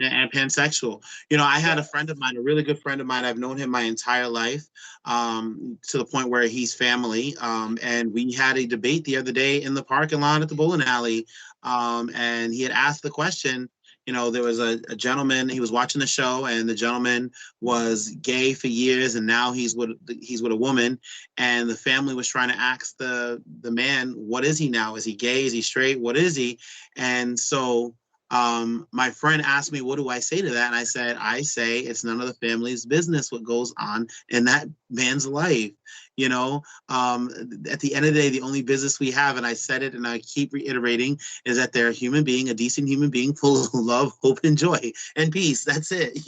A: And pansexual. I had a friend of mine, a really good friend of mine. I've known him my entire life, to the point where he's family. And we had a debate the other day in the parking lot at the bowling alley. And he had asked the question, there was a gentleman, he was watching the show, and the gentleman was gay for years, and now he's with a woman. And the family was trying to ask the man, what is he now? Is he gay? Is he straight? What is he? And so my friend asked me, what do I say to that? And I say it's none of the family's business what goes on in that man's life. At the end of the day, the only business we have, and I said it and I keep reiterating, is that they're a human being, a decent human being, full of love, hope, and joy and peace. That's it.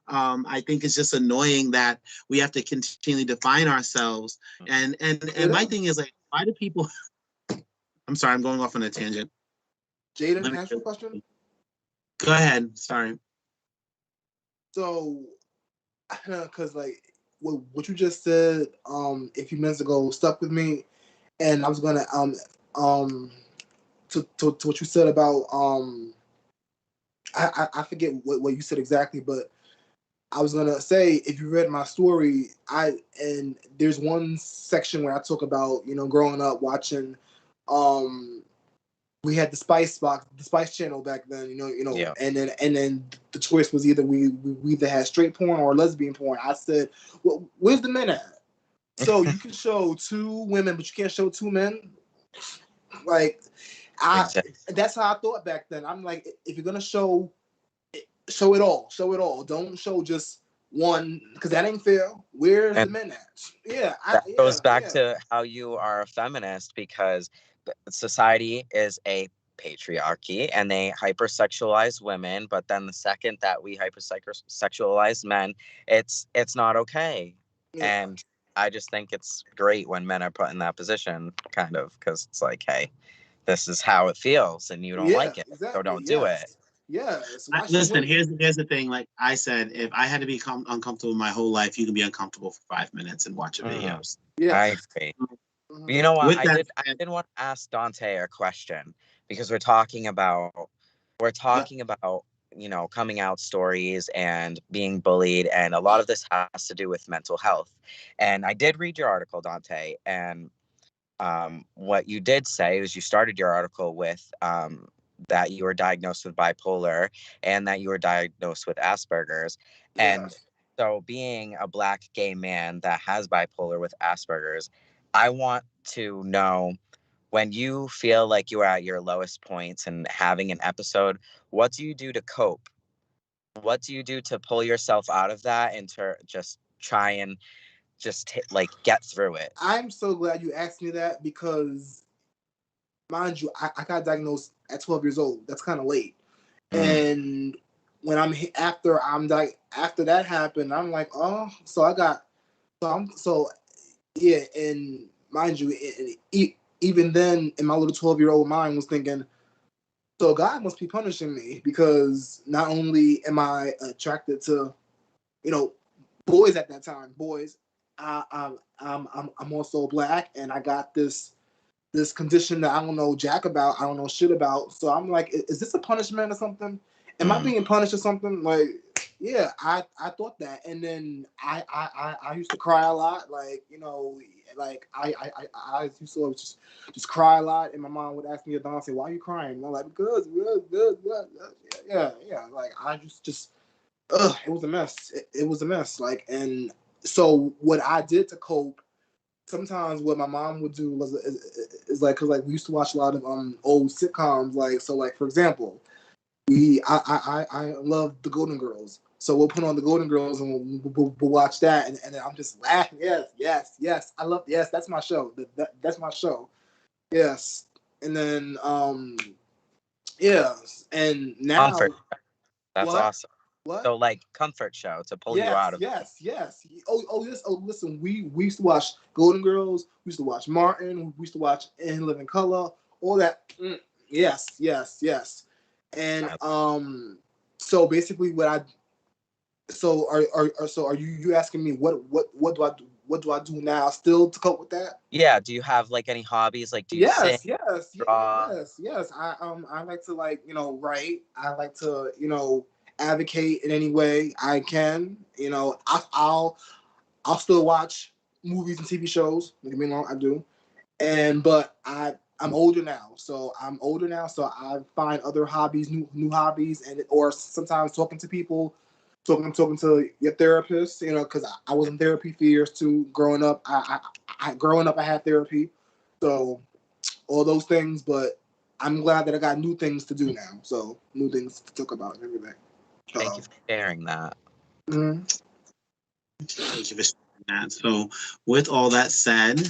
A: I think it's just annoying that we have to continually define ourselves. And my thing is, like, why do people? I'm sorry, I'm going off on a tangent.
C: Jaden, can I ask you a question?
A: Go ahead. Sorry.
C: So, because like what you just said a few minutes ago stuck with me, and I was gonna to what you said about I forget what you said exactly, but I was gonna say, if you read my story, and there's one section where I talk about growing up watching we had the Spice box, the Spice channel back then,
B: Yeah.
C: and then the choice was either we either had straight porn or lesbian porn. I said, well, where's the men at? So you can show two women, but you can't show two men. Like, that's how I thought back then. I'm like, if you're gonna show it all. Don't show just one, because that ain't fair. Where's the men at? Yeah,
B: that goes back to how you are a feminist, because society is a patriarchy and they hypersexualize women, but then the second that we hypersexualize men, it's not okay. Yeah. And I just think it's great when men are put in that position, kind of, because it's like, hey, this is how it feels and you don't like it, exactly. So don't do it.
C: Yes.
A: Listen, here's the thing. Like I said, if I had to be uncomfortable my whole life, you can be uncomfortable for 5 minutes and watch a video.
B: Yeah, I agree. You know what? I didn't want to ask Donte a question, because we're talking about coming out stories and being bullied, and a lot of this has to do with mental health. And I did read your article, Donte, and what you did say is you started your article with that you were diagnosed with bipolar and that you were diagnosed with Asperger's. Yeah. And so, being a Black gay man that has bipolar with Asperger's, I want to know, when you feel like you are at your lowest points and having an episode, what do you do to cope? What do you do to pull yourself out of that and to just try and get through it?
C: I'm so glad you asked me that, because, mind you, I got diagnosed at 12 years old. That's kind of late. And when after that happened, I'm like, oh, so yeah, and mind you, even then, in my little 12-year-old mind was thinking, so God must be punishing me because not only am I attracted to, boys at that time, boys, I'm also black, and I got this condition that I don't know jack about, I don't know shit about. So I'm like, is this a punishment or something? Am I being punished or something? Like, yeah, I thought that, and then I used to cry a lot, like like I used to just cry a lot, and my mom would ask me, Donte, why are you crying? And I'm like, because yeah, like I just it was a mess. It was a mess, like, and so what I did to cope. Sometimes what my mom would do is like, because like we used to watch a lot of old sitcoms, like, so like for example, I love the Golden Girls, so we'll put on the Golden Girls and we'll watch that, and I'm just laughing. Yes, I love, yes, that's my show. That's my show. Yes, and then yeah, and now
B: Comfort. That's
C: what
B: awesome.
C: what
B: So like comfort show to pull you out of it.
C: yes. Listen. We used to watch Golden Girls. We used to watch Martin. We used to watch In Living Color. All that. Yes. And so basically, are you asking me what do I do? What do I do now still to cope with that?
B: Yeah. Do you have like any hobbies? Like, do you sing, draw?
C: Yes. I like to, like, write. I like to, advocate in any way I can. I'll still watch movies and TV shows. Don't get me wrong, I do. But I'm older now, so I find other hobbies, new hobbies, and or sometimes talking to people, talking to your therapist. Because I was in therapy for years too. Growing up, I had therapy, so all those things. But I'm glad that I got new things to do now. So new things to talk about and everything.
B: Thank you for sharing that.
C: Mm-hmm.
A: Thank you for sharing that. So, with all that said,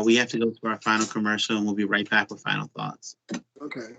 A: we have to go to our final commercial, and we'll be right back with final thoughts.
C: Okay.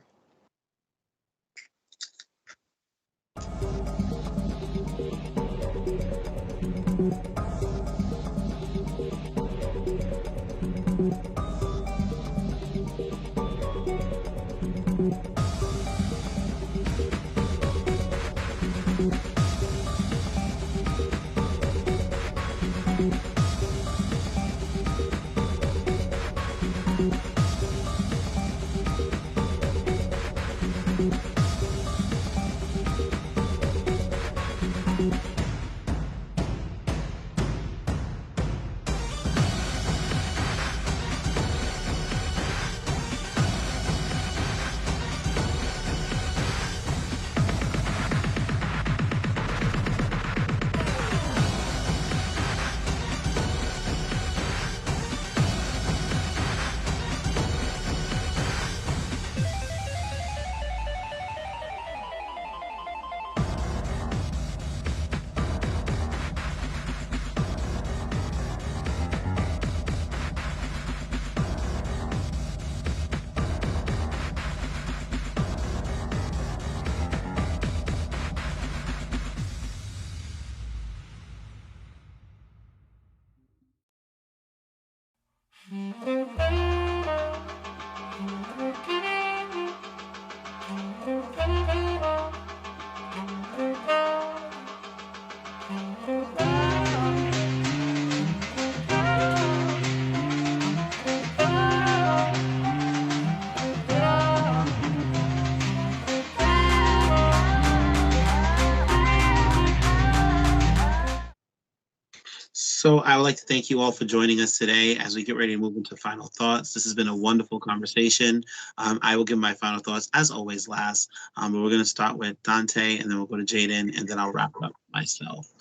A: So I would like to thank you all for joining us today as we get ready to move into final thoughts. This has been a wonderful conversation. I will give my final thoughts as always last, but we're going to start with Donte, and then we'll go to Jaden, and then I'll wrap it up myself.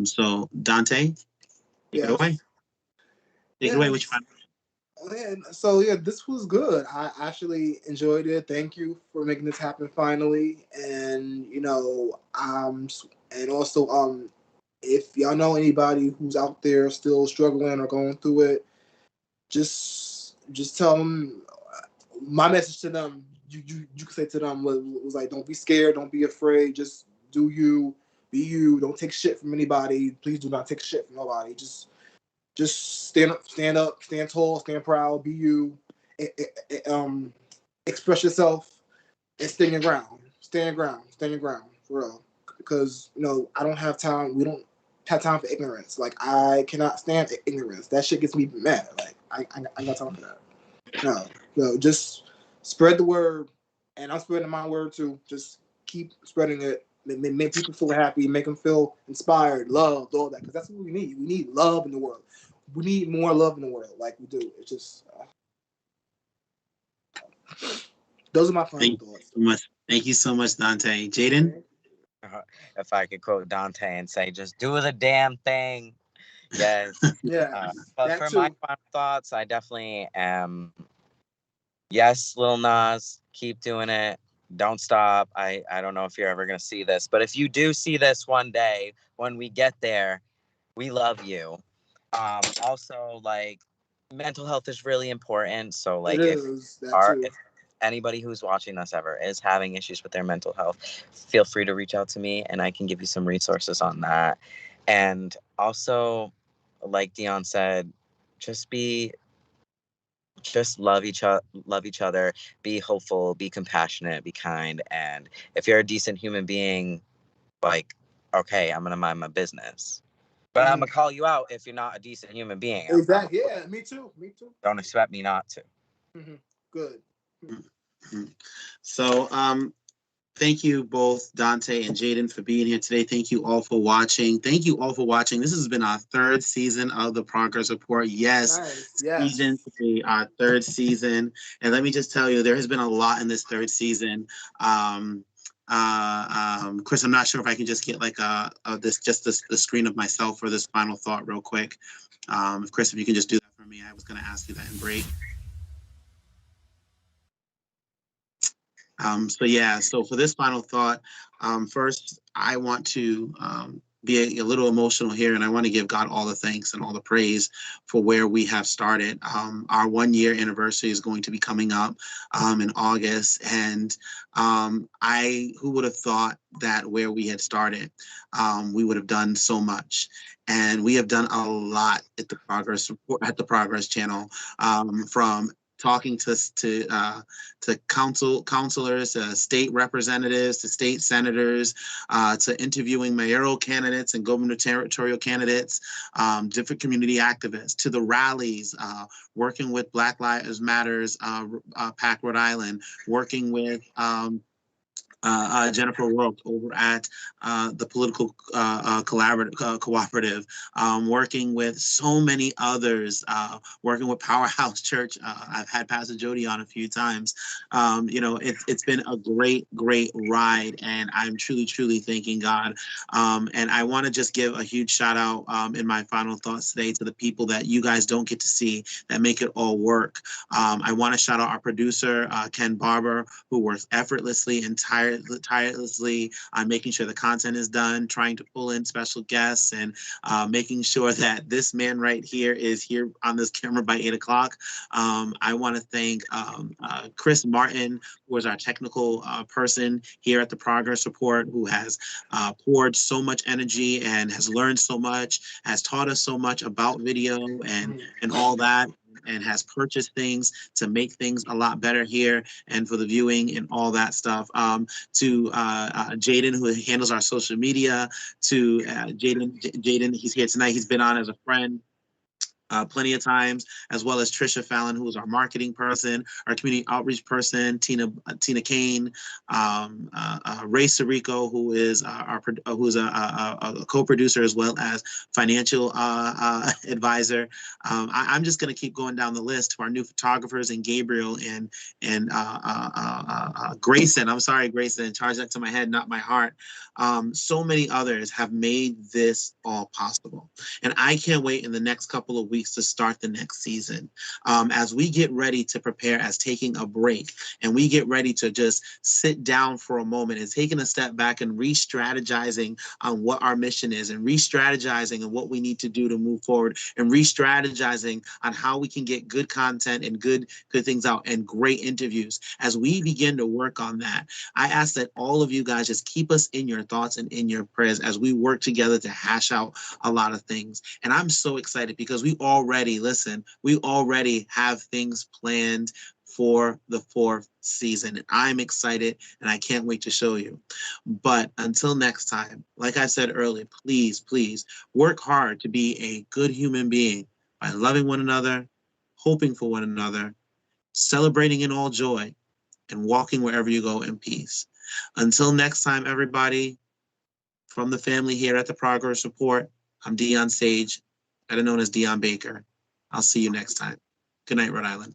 A: So Donte, take it away. Take it away with your final.
C: So yeah, this was good. I actually enjoyed it. Thank you for making this happen finally. And and also if y'all know anybody who's out there still struggling or going through it, just tell them my message to them, you could say to them was like, don't be scared, don't be afraid, just do you, be you, don't take shit from anybody. Please do not take shit from nobody. Just stand up, stand tall, stand proud, be you, express yourself, and stand your ground. Stand your ground, for real. Because I don't have time. We don't have time for ignorance. Like I cannot stand ignorance. That shit gets me mad. Like I got time for that. No, just spread the word, and I'm spreading my word too. Just keep spreading it. Make people feel happy, make them feel inspired, loved, all that. Because that's what we need. We need love in the world. We need more love in the world, like we do. It's just those are my final thoughts.
A: Thank you so much, Donte. Jaden?
B: If I could quote Donte and say, just do the damn thing. Yes.
C: Yeah.
B: But for my final thoughts, I definitely am. Yes, Lil Nas, keep doing it. Don't stop. I don't know if you're ever going to see this, but if you do see this one day, when we get there, we love you. Also, like, mental health is really important. So, like, if anybody who's watching this ever is having issues with their mental health, feel free to reach out to me and I can give you some resources on that. And also, like Dion said, just love each other, be hopeful, be compassionate, be kind. And if you're a decent human being, like, okay, I'm gonna mind my business. But I'm gonna call you out if you're not a decent human being.
C: Exactly. Yeah, me too.
B: Don't expect me not to.
C: Good.
A: So, thank you both, Donte and Jaden, for being here today. Thank you all for watching. This has been our third season of the Progress Report. Yes, nice. Season 3, our third season. And let me just tell you, there has been a lot in this third season. Chris, I'm not sure if I can just get like the screen of myself for this final thought real quick. Chris, if you can just do that for me, I was going to ask you that in break. So for this final thought, first, I want to be a little emotional here, and I want to give God all the thanks and all the praise for where we have started. Our 1-year anniversary is going to be coming up in August, and who would have thought that where we had started, we would have done so much. And we have done a lot at the Progress Channel, from talking to councilors, state representatives, to state senators, to interviewing mayoral candidates and gubernatorial candidates, different community activists, to the rallies, working with Black Lives Matters, PAC Rhode Island, working with Jennifer Rourke over at the Political Cooperative, working with so many others, working with Powerhouse Church. I've had Pastor Jody on a few times. It's been a great ride, and I'm truly thanking God. And I want to just give a huge shout out in my final thoughts today to the people that you guys don't get to see that make it all work. I want to shout out our producer, Ken Barber, who works effortlessly and tirelessly on making sure the content is done, trying to pull in special guests, and making sure that this man right here is here on this camera by 8 o'clock. I want to thank Chris Martin, who is our technical person here at the Progress Report, who has poured so much energy and has learned so much, has taught us so much about video and all that, and has purchased things to make things a lot better here and for the viewing and all that stuff. To Jaden, who handles our social media, to Jaden, he's here tonight. He's been on as a friend plenty of times, as well as Trisha Fallon, who is our marketing person, our community outreach person, Tina Kane, Ray Sirico, who is who's a co-producer as well as financial advisor. I'm just going to keep going down the list to our new photographers, and Gabriel and Grayson. I'm sorry, Grayson. Charge that to my head, not my heart. So many others have made this all possible, and I can't wait in the next couple of weeks weeks to start the next season. As we get ready to prepare as taking a break and we get ready to just sit down for a moment and taking a step back and re-strategizing on what our mission is and re-strategizing on what we need to do to move forward and re-strategizing on how we can get good content and good things out and great interviews. As we begin to work on that, I ask that all of you guys just keep us in your thoughts and in your prayers as we work together to hash out a lot of things. And I'm so excited because we already have things planned for the 4th season. And I'm excited and I can't wait to show you. But until next time, like I said earlier, please work hard to be a good human being by loving one another, hoping for one another, celebrating in all joy, and walking wherever you go in peace. Until next time, everybody, from the family here at the Progress Report, I'm Dion Sage, better known as Dion Baker. I'll see you next time. Good night, Rhode Island.